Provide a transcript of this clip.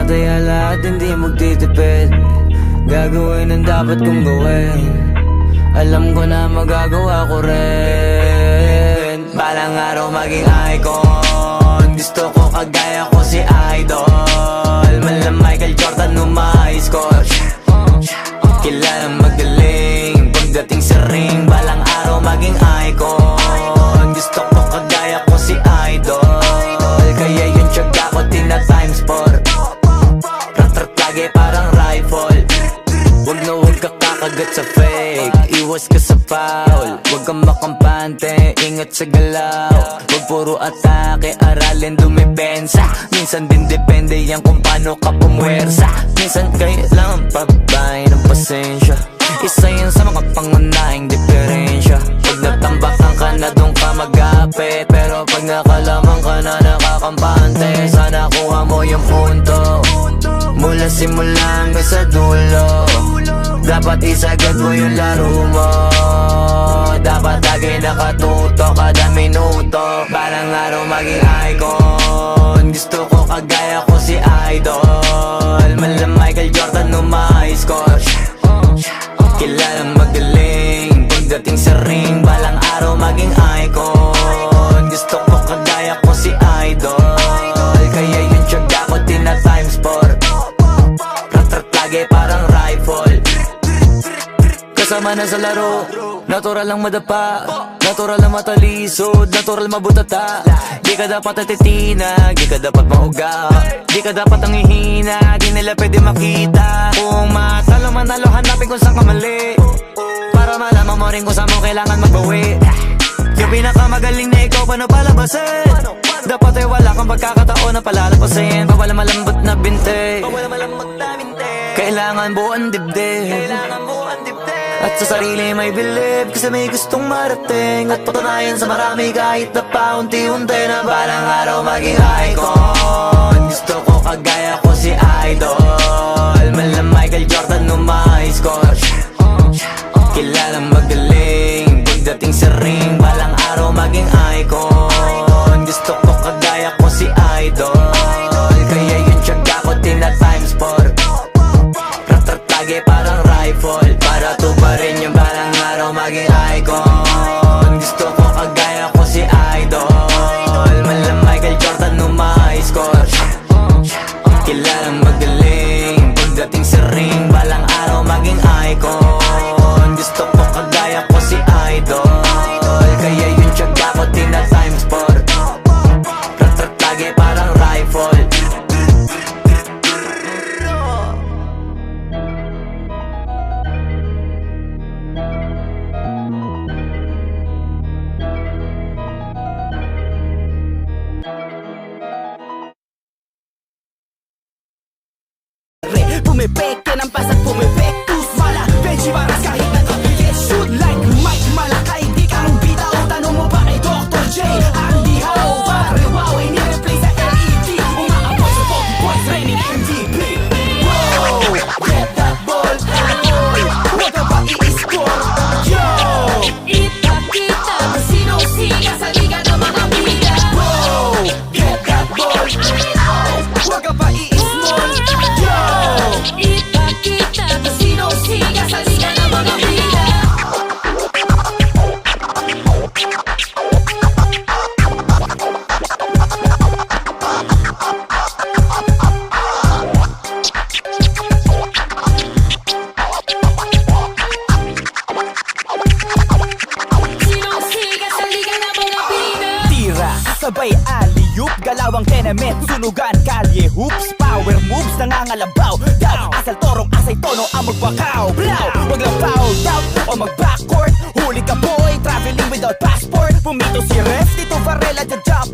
Tataya lahat, hindi magtitipid. Gagawin ang dapat kong gawin. Alam ko na magagawa ko rin. Balang araw maging icon. Gusto ko kagaya ko si Idol. Mala Michael Jordan nung ma-high score. Kilalang magaling pagdating sa ring. Balang araw maging icon. Gusto ko kagaya ko si Idol. Kaya yung tiyaga ko tina-times 4. Rat-rat lagi parang rifle. Wag na wag ka kakagat sa fake. Iwas ka sa foul. Wag kang makampante, ingat sa galaw. Wag puro atake, aralin dumipensa. Minsan din depende yan kung paano ka pumwersa. Minsan kailangan pabay ng pasensya. Isa yan sa mga pangunahing diferensya. Pag natambakan ka na doon ka mag-apit. Pero pag nakalaman ka na nakakampante, sana kuha mo yung punto. Mula simula hanggang sa dulo. Dapat isagad mo yung laro mo. Dapat lagi nakatuto kada minuto. Balang araw maging icon. Gusto ko kagaya ko si Idol. Mala Michael Jordan nung ma-high score. Kilalang magaling pagdating sa ring. Balang araw maging icon. Gusto ko kagaya ko si Idol. Kaya yung tiyaga ko tina-times 4. Rat-rat lagi parang rifle. Kasama na sa laro, natural lang madapa, natural lang matalisod, natural mabutata. Di ka dapat natitinag, di ka dapat mauga, di ka dapat ang ihina, di nila pwede makita. Kung matalo manalo, hanapin kung saan ka mali, para malaman mo rin kung saan mo kailangan magbawi. Yung pinakamagaling na ikaw, paano palabasin? Dapat ay wala kang pagkakataon na palalapasin. Bawal malambot na binte, kailangan buuan dibdib. At sa sarili may believe, kasi may gustong marating. At patunayan sa marami kahit na paunti-unti. Na balang araw maging icon. Gusto ko kagaya ko si Idol. Mala Michael Jordan nung ma-high score. Kilalang magaling pagdating sa ring. Balang araw maging icon. Gusto ko kagaya ko si Idol. Kaya yung tiyaga ko tina-times 4. Rat-rat lagi parang rifle. Para tuparin yung balang araw maging icon. Gusto ko kagaya ko si Idol. Mala Michael Jordan nung ma-high score. Kilalang magaling pagdating sa ring. Balang araw maging icon. Gusto ko kagaya ko si Idol. Kaya yung tiyaga ko tina-times 4. Rat-rat lagi parang rifle. Pumipeke ng pasat, pumipektus mala Benji Baras kahit nagkapigit. Shoot like Mike Malakay. Di ka nung bitaw, tanong mo ba kay Dr. J? Andy Howe, pare wow, ini-replace sa LED. Umaapoy sa Poppy Boys, raining MVP. Wow, get that ball, boy. Huwag ka pa i-score. Yo, Ipakita kung sino siga sa liga ng mga bida. wow, get that ball. Huwag ka pa i-small. Yo, Ipakita kung sino siga sa liga ng mga bida. Sino siga sa liga ng mga bida. tira, sabay alley-oop, galawang tenement, sunugan, kalye, hoops, power moves, nangangalabaw, down, asal torong, asay tono, ang magbakaw, blow, wag lang foul, down, o mag-backcourt, huli ka boy, traveling without passport, pumito si Ref, Tito Varela, the job